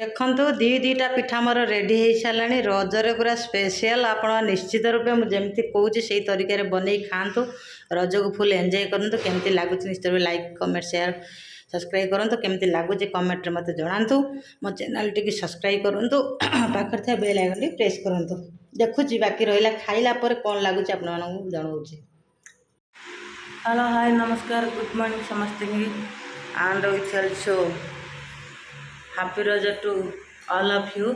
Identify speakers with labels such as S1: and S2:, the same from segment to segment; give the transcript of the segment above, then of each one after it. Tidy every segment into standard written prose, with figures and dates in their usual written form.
S1: ଦେଖନ୍ତୁ ଦୁଇଟା ପିଠା ମୋର ରେଡ଼ି ହେଇସାରିଲାଣି। ରଜରେ ପୁରା ସ୍ପେଶିଆଲ୍। ଆପଣ ନିଶ୍ଚିତ ରୂପେ ମୁଁ ଯେମିତି କହୁଛି ସେଇ ତରିକାରେ ବନେଇ ଖାଆନ୍ତୁ। ରଜକୁ ଫୁଲ୍ ଏନ୍ଜୟ କରନ୍ତୁ। କେମିତି ଲାଗୁଛି ନିଶ୍ଚିତ ରୂପେ ଲାଇକ୍ କମେଣ୍ଟ ସେୟାର ସବସ୍କ୍ରାଇବ୍ କରନ୍ତୁ। କେମିତି ଲାଗୁଛି କମେଣ୍ଟରେ ମୋତେ ଜଣାନ୍ତୁ। ମୋ ଚ୍ୟାନେଲଟିକି ସବସ୍କ୍ରାଇବ୍ କରନ୍ତୁ। ପାଖରେ ଥିବା ବେଲ୍ ଆଇକନ୍ଟି ପ୍ରେସ୍ କରନ୍ତୁ। ଦେଖୁଛି ବାକି ରହିଲା ଖାଇଲା ପରେ କ'ଣ ଲାଗୁଛି ଆପଣମାନଙ୍କୁ ଜଣାଉଛି। ହ୍ୟାଲୋ ହାଇ ନମସ୍କାର ଗୁଡ୍ ମର୍ଣ୍ଣିଂ ସମସ୍ତଙ୍କୁ and with also happy Raja to all of you.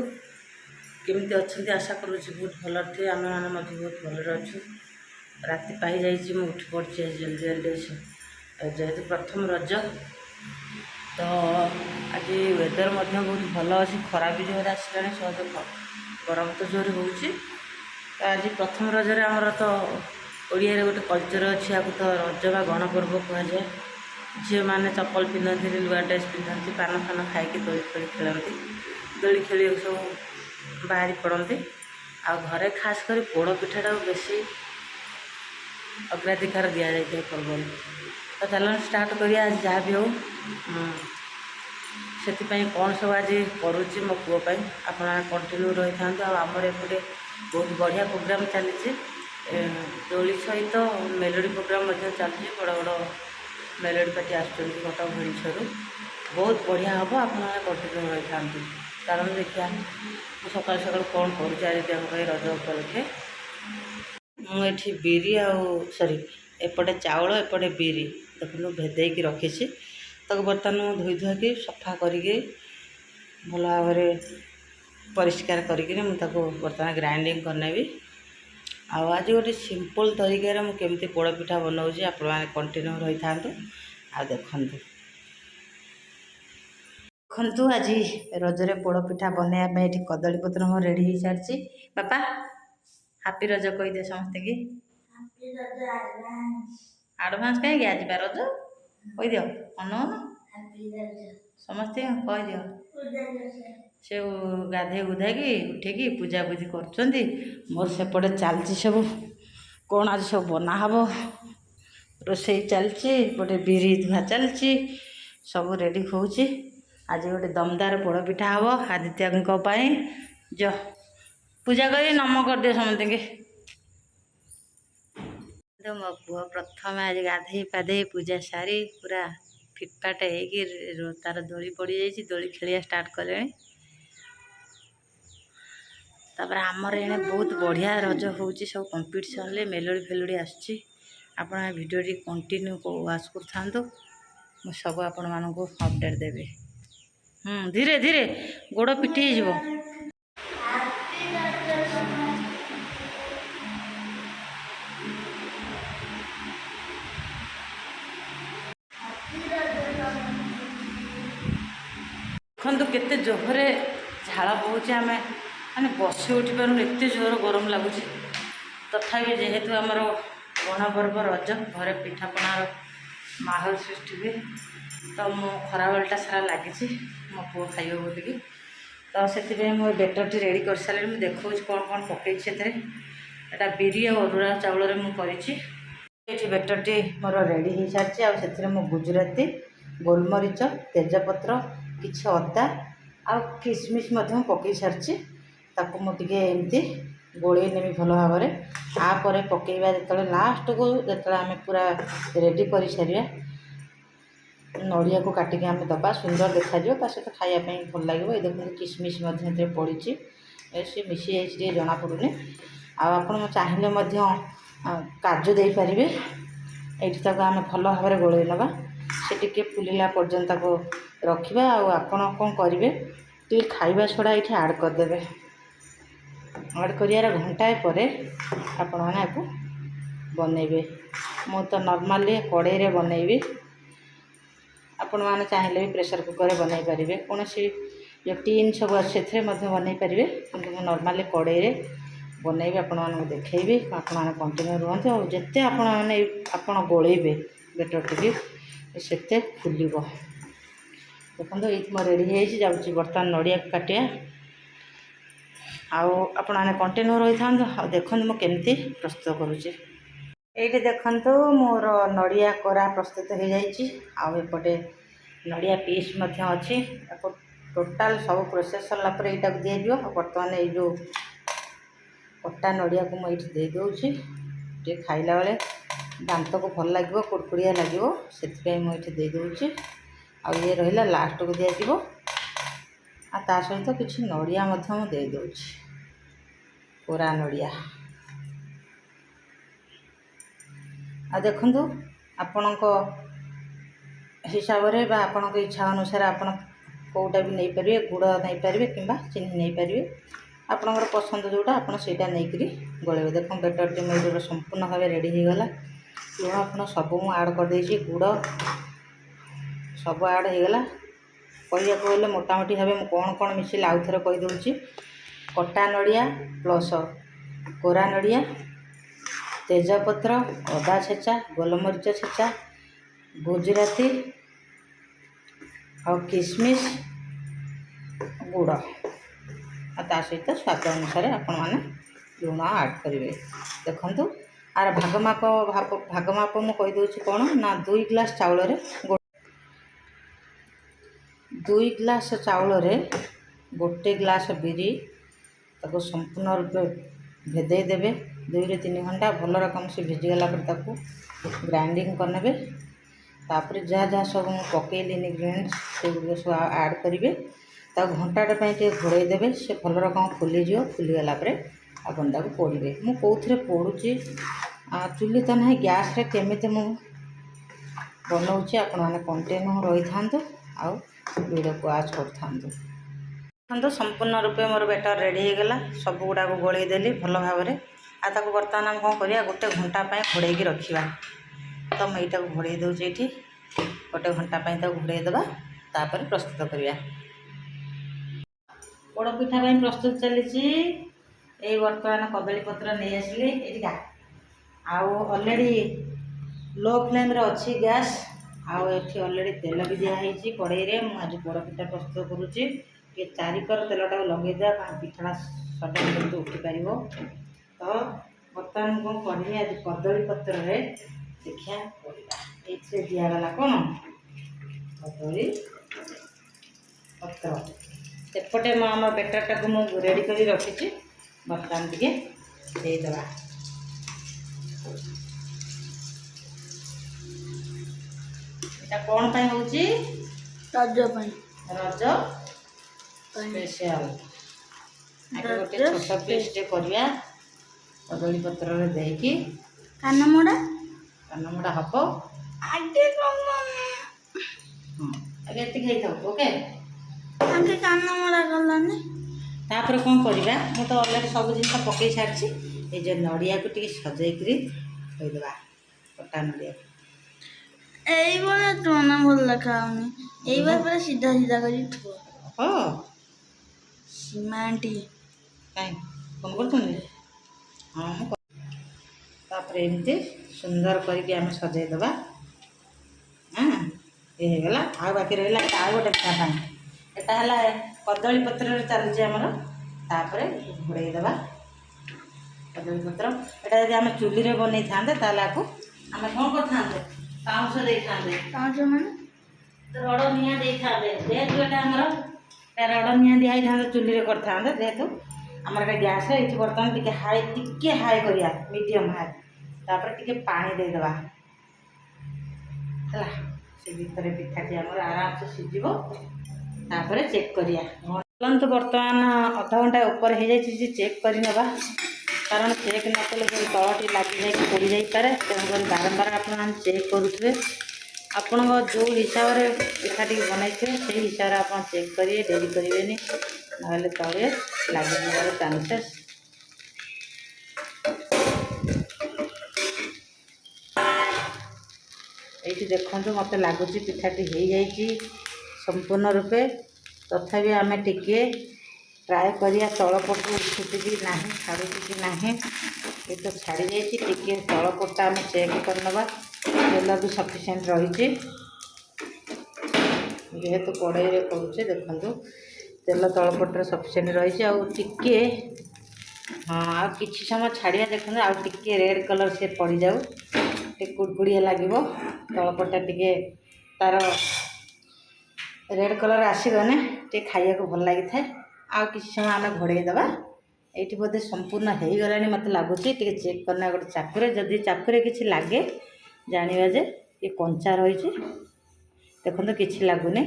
S1: କେମିତି ଅଛନ୍ତି ଆଶା କରୁଛି ବହୁତ ଭଲରେ ଥିବେ। ଆମେମାନେ ମଧ୍ୟ ବହୁତ ଭଲରେ ଅଛୁ। ରାତି ପାଇଯାଇଛି, ମୁଁ ଉଠି ପଡ଼ିଛି ଆଜି ଜଲ୍ଦି ଜଲ୍ଦି। ଯେହେତୁ ପ୍ରଥମ ରଜ ତ ଆଜି ୱେଦର୍ ମଧ୍ୟ ବହୁତ ଭଲ ଅଛି। ଖରା ବି ଜୋରରେ ଆସିଲାଣି, ସହଜ ଗରମ ତ ଜୋରରେ ହେଉଛି। ତ ଆଜି ପ୍ରଥମ ରଜରେ ଆମର ତ ଓଡ଼ିଆରେ ଗୋଟେ କଲଚର୍ ଅଛି, ଆକୁ ତ ରଜ ବା ଗଣପର୍ବ କୁହାଯାଏ। ଝିଅମାନେ ଚପଲ ପିନ୍ଧନ୍ତି, ନୂଆ ଡ୍ରେସ୍ ପିନ୍ଧନ୍ତି, ପାନ ଫାନ ଖାଇକି ଦୋଳି ଫୋଳି ଖେଳନ୍ତି। ଦୋଳି ଖେଳିବାକୁ ସବୁ ବାହାରି ପଡ଼ନ୍ତି। ଆଉ ଘରେ ଖାସ୍ କରି ପୋଡ଼ ପିଠାଟାକୁ ବେଶୀ ଅଗ୍ରାଧିକାର ଦିଆଯାଇଥାଏ ପର୍ବରେ। ତ ଚାଲନ୍ତୁ ଷ୍ଟାର୍ଟ କରିବା। ଆଜି ଯାହା ବି ହେଉ ସେଥିପାଇଁ କ'ଣ ସବୁ ଆଜି କରୁଛି ମୋ ପୁଅ ପାଇଁ ଆପଣ କଣ୍ଟିନ୍ୟୁ ରହିଥାନ୍ତୁ। ଆଉ ଆମର ଏପଟେ ବହୁତ ବଢ଼ିଆ ପ୍ରୋଗ୍ରାମ୍ ଚାଲିଛି। ଦୋଳି ସହିତ ମେଲୋଡ଼ି ପ୍ରୋଗ୍ରାମ୍ ମଧ୍ୟ ଚାଲିଛି। ବଡ଼ ବଡ଼ ମେଲୋଡ଼ି ପାର୍ଟି ଆସୁଛନ୍ତି କଟକ ଭୁବନେଶ୍ୱରରୁ। ବହୁତ ବଢ଼ିଆ ହେବ, ଆପଣମାନେ କଣ୍ଟିନ୍ୟୁ ରହିଥାନ୍ତୁ। ଚାଲନ୍ତୁ ଦେଖିବା ମୁଁ ସକାଳୁ ସକାଳୁ କ'ଣ କରୁଛି ଆଜି ଆମ ପାଇଁ ରଜ ଉପଲକ୍ଷେ। ମୁଁ ଏଠି ବିରି ଆଉ ଏପଟେ ଚାଉଳ ଏପଟେ ବିରି ଦେଖନ୍ତୁ ଭେଦେଇକି ରଖିଛି। ତାକୁ ବର୍ତ୍ତମାନ ମୁଁ ଧୋଇ ଧୁଆକି ସଫା କରିକି ଭଲ ଭାବରେ ପରିଷ୍କାର କରିକିରି ମୁଁ ତାକୁ ବର୍ତ୍ତମାନ ଗ୍ରାଇଣ୍ଡିଙ୍ଗ କରିନେବି। ଆଉ ଆଜି ଗୋଟେ ସିମ୍ପଲ୍ ତରିକାରେ ମୁଁ କେମିତି ପୋଡ଼ପିଠା ବନାଉଛି ଆପଣମାନେ କଣ୍ଟିନ୍ୟୁ ରହିଥାନ୍ତୁ। ଆଉ ଦେଖନ୍ତୁ ଆଜି ରଜରେ ପୋଡ଼ପିଠା ବନେଇବା ପାଇଁ ଏଠି କଦଳୀପତ୍ର ମୋର ରେଡ଼ି ହେଇସାରିଛି। ବାପା ହାପି ରଜ କହିଦିଅ ସମସ୍ତଙ୍କୁ। ଆଡ଼ଭାନ୍ସ କାହିଁକି? ଆଜି ବା ରଜ କହିଦିଅ। ସମସ୍ତେ କହିଦିଅ। ସେ ଗାଧୋଇ ଗୁଧାକି ଉଠିକି ପୂଜାପୂଜି କରୁଛନ୍ତି। ମୋର ସେପଟେ ଚାଲିଛି ସବୁ କ'ଣ ଆଜି ସବୁ ବନା ହେବ, ରୋଷେଇ ଚାଲିଛି। ଏପଟେ ବିରି ଧୁଆ ଚାଲିଛି, ସବୁ ରେଡ଼ି ହେଉଛି। ଆଜି ଗୋଟେ ଦମଦାର ପୋଡ଼ପିଠା ହେବ ଆଦିତ୍ୟଙ୍କ ପାଇଁ। ପୂଜା କରି ନମ କରିଦିଅ ସମସ୍ତଙ୍କୁ। ମୋ ପୁଅ ପ୍ରଥମେ ଆଜି ଗାଧେଇ ପାଧେଇ ପୂଜା ସାରି ପୁରା ଫିଟଫାଟ ହେଇକି ତାର ଦୋଳି ପଡ଼ିଯାଇଛି, ଦୋଳି ଖେଳିବା ଷ୍ଟାର୍ଟ କଲେଣି। ତାପରେ ଆମର ଏଣେ ବହୁତ ବଢ଼ିଆ ରଜ ହେଉଛି, ସବୁ କମ୍ପିଟିସନ୍ରେ ମେଲୋଡ଼ି ଫେଲୋଡ଼ି ଆସୁଛି। ଆପଣ ଏ ଭିଡ଼ିଓଟି କଣ୍ଟିନ୍ୟୁ ୱାଚ୍ କରୁଥାନ୍ତୁ, ମୁଁ ସବୁ ଆପଣମାନଙ୍କୁ ଅପଡ଼େଟ୍ ଦେବି। ଧୀରେ ଧୀରେ ଗୋଡ଼ ପିଟି ହେଇଯିବ। ଦେଖନ୍ତୁ କେତେ ଜୋରରେ ଝାଳ ବହୁଛି, ଆମେ ମାନେ ବସି ଉଠିପାରୁନୁ, ଏତେ ଜୋର ଗରମ ଲାଗୁଛି। ତଥାପି ଯେହେତୁ ଆମର ଗଣପର୍ବ ରଜ, ଘରେ ପିଠାପଣାର ମାହୋଲ ସୃଷ୍ଟି ହୁଏ। ତ ମୁଁ ଖରାବେଳଟା ସାରା ଲାଗିଛି ମୋ ପୁଅ ଖାଇବ ବୋଲିକି। ତ ସେଥିପାଇଁ ମୁଁ ବେଟରଟି ରେଡ଼ି କରିସାରିଲିଣି। ମୁଁ ଦେଖାଉଛି କ'ଣ କ'ଣ ପକାଇଛି ସେଥିରେ। ଏଇଟା ବିରି ଆଉ ଅରୁଆ ଚାଉଳରେ ମୁଁ କରିଛି। ଏଠି ବେଟରଟି ମୋର ରେଡ଼ି ହେଇସାରିଛି। ଆଉ ସେଥିରେ ମୁଁ ଗୁଜୁରାତି, ଗୋଲମରିଚ, ତେଜପତ୍ର, କିଛି ଅଦା ଆଉ କିସମିସ୍ ମଧ୍ୟ ପକାଇ ସାରିଛି। ତାକୁ ମୁଁ ଟିକେ ଏମିତି ଗୋଳେଇ ନେବି ଭଲ ଭାବରେ। ତାପରେ ପକାଇବା ଯେତେବେଳେ ଲାଷ୍ଟକୁ ଯେତେବେଳେ ଆମେ ପୁରା ରେଡ଼ି କରିସାରିବା, ନଡ଼ିଆକୁ କାଟିକି ଆମେ ଦେବା, ସୁନ୍ଦର ଦେଖାଯିବ। ତା ସହିତ ଖାଇବା ପାଇଁ ଭଲ ଲାଗିବ। ଏ ଦେଖନ୍ତୁ କିସମିସ୍ ମଧ୍ୟ ଏଥିରେ ପଡ଼ିଛି, ସେ ମିଶି ଯାଇଛି ଟିକେ ଜଣାପଡ଼ୁନି। ଆଉ ଆପଣ ଚାହିଁଲେ ମଧ୍ୟ କାଜୁ ଦେଇପାରିବେ। ଏଇଠି ତାକୁ ଆମେ ଭଲ ଭାବରେ ଗୋଳେଇ ନେବା। ସେ ଟିକେ ଫୁଲିଲା ପର୍ଯ୍ୟନ୍ତ ତାକୁ ରଖିବା। ଆଉ ଆପଣ କ'ଣ କରିବେ, ଟିକେ ଖାଇବା ସୋଡ଼ା ଏଇଠି ଆଡ଼୍ କରିଦେବେ। ଆଡ଼୍ କରିବାର ଘଣ୍ଟାଏ ପରେ ଆପଣମାନେ ଆକୁ ବନେଇବେ। ମୁଁ ତ ନର୍ମାଲି କଡ଼େଇରେ ବନେଇବି, ଆପଣମାନେ ଚାହିଁଲେ ବି ପ୍ରେସର କୁକରରେ ବନେଇ ପାରିବେ। କୌଣସି ଯେଉଁ ଟିନ୍ ସବୁ ଅଛି ସେଥିରେ ମଧ୍ୟ ବନେଇ ପାରିବେ, କିନ୍ତୁ ମୁଁ ନର୍ମାଲି କଡ଼େଇରେ ବନେଇବି, ଆପଣମାନଙ୍କୁ ଦେଖେଇବି। ଆପଣମାନେ କଣ୍ଟିନ୍ୟୁ ରୁହନ୍ତୁ। ଆଉ ଯେତେ ଆପଣ ଗୋଳେଇବେ ବେଟରଟିକି ସେତେ ଫୁଲିବ। ଦେଖନ୍ତୁ ଏଇଠି ମୋର ରେଡ଼ି ହେଇଯାଇଛି। ଯାଉଛି ବର୍ତ୍ତମାନ ନଡ଼ିଆକୁ କାଟିବା। ଆଉ ଆପଣମାନେ କଣ୍ଟିନ୍ୟୁ ରହିଥାନ୍ତୁ। ଆଉ ଦେଖନ୍ତୁ ମୁଁ କେମିତି ପ୍ରସ୍ତୁତ କରୁଛି। ଏଇଠି ଦେଖନ୍ତୁ ମୋର ନଡ଼ିଆ କୋରା ପ୍ରସ୍ତୁତ ହୋଇଯାଇଛି। ଆଉ ଏପଟେ ନଡ଼ିଆ ପିସ୍ ମଧ୍ୟ ଅଛି, ତାକୁ टोटाल सब प्रोसेस सरला पर यहाँ दिज्व। बर्तमान यो कटा नड़िया को मुझे दे दूँगी टे खाइला बेले दांत को भल लगे कुड़कुड़िया लगे से मुझे दे दूँगी। आ ये रहा लास्ट को दिज्व आ सहित किसी नड़िया दे दूँगी कोरा नड़िया। आ देखु आपण हिसाब से आपण इच्छा अनुसार आपण कौटा भी नहीं पारे गुड़ नहीं पारे कि चीनी नहीं पारे आपणकर पसंद जोटा आप नहीं गलेबे। देख बेटर टी मोर संपूर्ण भाव रेडी हो गला। लुण आप सब मुझे आड करदे गुड़ सब आड हो गला। कहया गले मोटामोटी भाव मुझे कौन कौन मिसिल आउ थे कहीदे कटा नड़िया प्लस कोरा नड़िया तेजपत्र अदा छेचा गोलमरीच छेचा गुजराती और किशमिश गुड़ आ सहित स्वाद अनुसार आपण मैंने लुण आड करेंगे। देखु आर भागमाप मुझे कहीदे कौन ना 2 ग्लास चाउल 2 ग्लास चाउल गोटे ग्लास बिरी ताको संपूर्ण रूपे भेदे देवे 2 ରୁ 3 घंटा भल रकम से भिजीगला ग्राइंडिंग करने। तापर जहाँ जहाँ सब पकईली इनग्रीडिएंट्स से गुड़ सब आड करेंगे घंटाटे घोड़े देवे से भल रकम फुलीज फुलीगला आपन ताको पोड़े। मु कौन पोड़ुची चुली तो ना गैस रे केमी बनाऊँच आपण मैंने कंटिन्यू रही था आउ वीडियो को आज कर संपूर्ण रूपे मोर बेटर रेडी हो गला। सब गुड़ा को गोल देली भल भाव में आ बर्तमान आम कौन करिया गोटे घंटा घोड़े रखा। तो मैं यहाँ घोड़े दूसरी ये गोटे घंटा घोड़े देवा तापर प्रस्तुत करिया। पोड़ पिठा प्रस्तुत चली बर्तमान कदली पत्र नहीं आसिली एटा ऑलरेडी लो फ्लेम रे अच्छी गैस आठी ऑलरेडी तेल भी दिखाई कड़े में आज पोड़ पिठा प्रस्तुत करुच्ची। ये चारिकर तेलटा लगे दिया कारण पिठाटा सडन जल्दी उठी पार। तो बर्तमान कौन करी आज कदली पत्र देखा ये दिगला कौन कदली पत्र सेपटे आम बेटरटा को मुझे रेडी कर रखी। बर्तमान टे देदेवा यहाँ कौन होची
S2: रज
S1: रज स्पेशल गोटे छोट पीसटे करवा कदली पत्र देकी
S2: कानमोड़ा
S1: हम आगे ये ओके
S2: आगे कानमोड़ा गलानी।
S1: तापर कौन करवा मु तो अलरेडी सब जिन पकई सारी ये जो नड़िया को टी सजेकरी थोदेवा कटा नड़िया
S2: ये तुम भल देखाऊनी ये पूरा सीधा सीधा कर सीमाटी
S1: कहीं कौन कर हाँ तापर एमती सुंदर करके आम सजेदेवा। हाँ ये होगा आ बाकी रहा आ गोटे पिठापी यहाँ है कदली पत्र चलुचे आमर तापर घोड़े देवा कदली पत्र यहाँ जब आम चुली में बन था आपको आम कौन करते पाउंश दे था
S2: माने
S1: रड़ निआ दे था जेहेतु यहाँ आमर रड़ निआ दिखाई था चुली में करते जेहेतु आमर गैस ये बर्तमान टी हाई करिया मीडियम हाई तापर टी पानी देदेवा है से भितर पिठाटी आमर आराम से सीझ तापर चेक करिया। चलते बर्तमान अधा घंटा ऊपर हो जाए चेक करने कारण चेक न कले तलटी लगी जाए पोड़ी जापे तेणुक बारंबार आप चेक करुवे आपण जो हिसाब से पिठाटी बनई थे से हिसाब से आप चेक करेंगे डेरी करेंगे ना तले लगे चांसेस। ये देखो मत लगुच पिठाटी हो जाए संपूर्ण रूपे तथापि आम टिके ट्राए करिया तलपट उठुची कि ना छाड़ुची कि ना ये तो छाड़ी जाइए तलपटा आम चेक करनवा तेल भी सफिसीयंट रही जेहेतु कड़े करुचे देखु तेल तलपटर सफिसीयंट रही आके हाँ आ किसी समय छाड़िया देखो आ रेड कलर से पड़ जाऊ कुड़कुड़िया लगे तलपटा टे तार रेड कलर आसगने टे खाइया को भल लगी था आ किसी समय आम घोड़े दबा ये बोधे संपूर्ण हो गला मत लगुच चेक करना गोटे चाकुरे जदि चाकुरे किसी लगे जाना जे ये कंचा रही देखो किसी लगुनि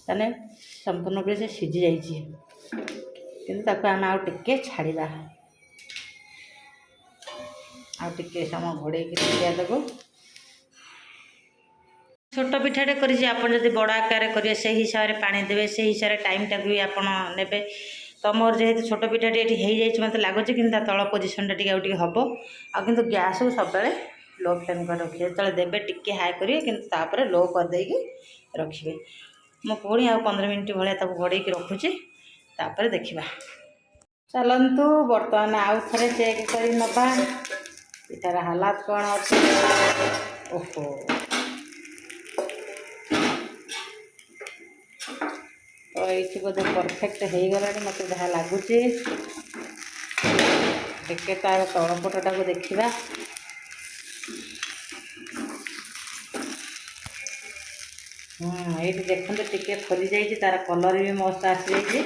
S1: ताने संपूर्ण रूप से सीझी जाइए आम आगे छाड़ा आगे समय घोड़े देदेबू छोट पिठाटे कर बड़ आकार करेंगे से हिसाब से पानी देवे से हिसाब से टाइम टाक भी आपने तो मोर जेहेतु छोट पिठाटे ये मत लगुच कि तल पोजिशन टी हम आंतु गैस को सब लो फ्लेम कर रखिए जो देवे टिके हाई करेंगे कि लो करदे रखिए मु पुणी आ 15 मिनट भाया घोड़े रखुची देखा चलतु बर्तमान आउ थे चेक कर नवा पिठार हालात कौन अच्छे ओहो तो ये बोधे परफेक्ट हो गला मत जहाँ लगुच देखे तार तलपटा को देखा ये देखते टिके खोली जाइए तार कलर भी मस्त आसी जाइए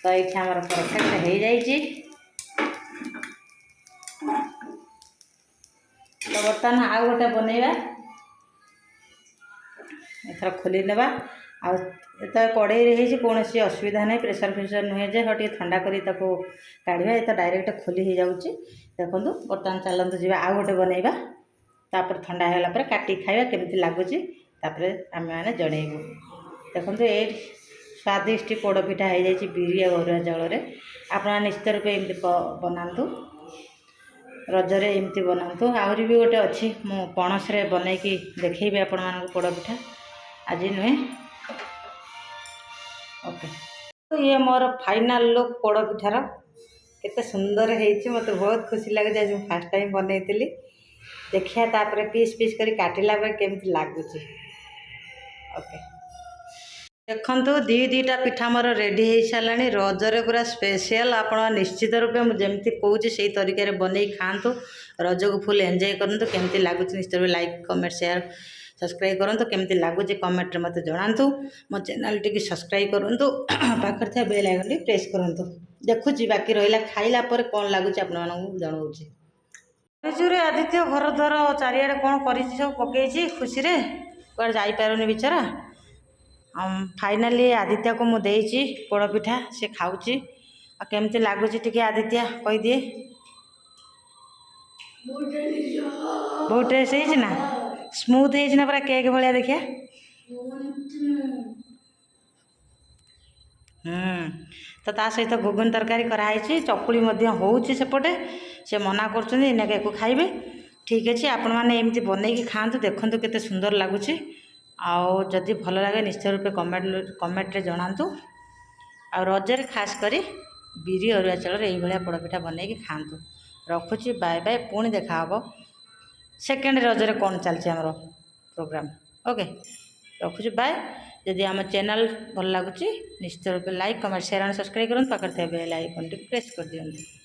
S1: तो ये आम परफेक्ट हो जाइए तो बर्तमान आउ गोटे बनइबा एथर खोली नेबा आ कड़े कौन असुविधा नहीं प्रेसर फेसर नुहे जे हाँ ठंडा कर काढ़ा ये तो डायरेक्ट खोली हो जाऊँगी देखो बर्तमान चलतु जी आउ गोटे बनइबा तापर ठंडा होगा काटी खाଇବା केमती लगुच आम मैंने जनइबू देखो ये स्वादिष्ट पोड़पिठा हो जाए बिरी अरुआ चाउल आप निश्चित रूप एमती बनातु रजरे एमती बनातु आहरी भी गोटे अच्छी मु पणस बनईकी देखी आपण मानक पोड़पिठा आज नुहे ओके तो ये मोर फाइनल लुक पोड़पिठार केते सुंदर है मत बहुत खुशी लगे आज फर्स्ट टाइम बनई देखिए तापर पीस पीस कर काटिला केमती लगुच ओके देखु दीटा पिठा मोर रेडी हो सारे रजरे पूरा स्पेशल आप निश्चित रूपे मुझे कहूँ से तरीके बनई खातु रज को फुल एंजॉय करूँ केमती लगुच निश्चित रूप लाइक कमेंट शेयर सब्सक्राइब करूँ केमती लगुच कमेंट मत जनातु मो चैनल टी सब्सक्राइब करूँ पाखर था बेल आइकन टी प्रेस करूँ देखुची बाकी रहा खाइला कौन लगुच आप जनाऊे आदित्य घर द्वार चारिड़े कौन कर सब पकई खुशी कड़े जापारूनी बेचारा फाइनाली आदित्य को मुझे पोड़पिठा से खाऊँ केमती लगुच टी आदित्य कहीदिए बहुत टेस्ट है ना स्मूथ है पूरा केक भाया देखिए तो ता सहित घुगुन तरकारी कराई चकुड़ी होउछि सेपटे से मना कर को खाइबे ठीक अच्छे आपण मैंने एमती बनईकी खातु देखु केते सुंदर लगुच आदि भल लगे निश्चय रूपे कमेंट जनातु आ रजरे खास करी बिरी अरुआ चाउल ये पोड़पिठा बनईकी खातु रखुची बाय बाय पुणी देखा सेकेंड रजरे कौन चलती आमर प्रोग्राम ओके रखुची बाय जदि आम चैनल भल लगुच निश्चित रूप like comment share and subscribe करूँ पाखे बेल आइकन टी प्रेस कर दिखाँ।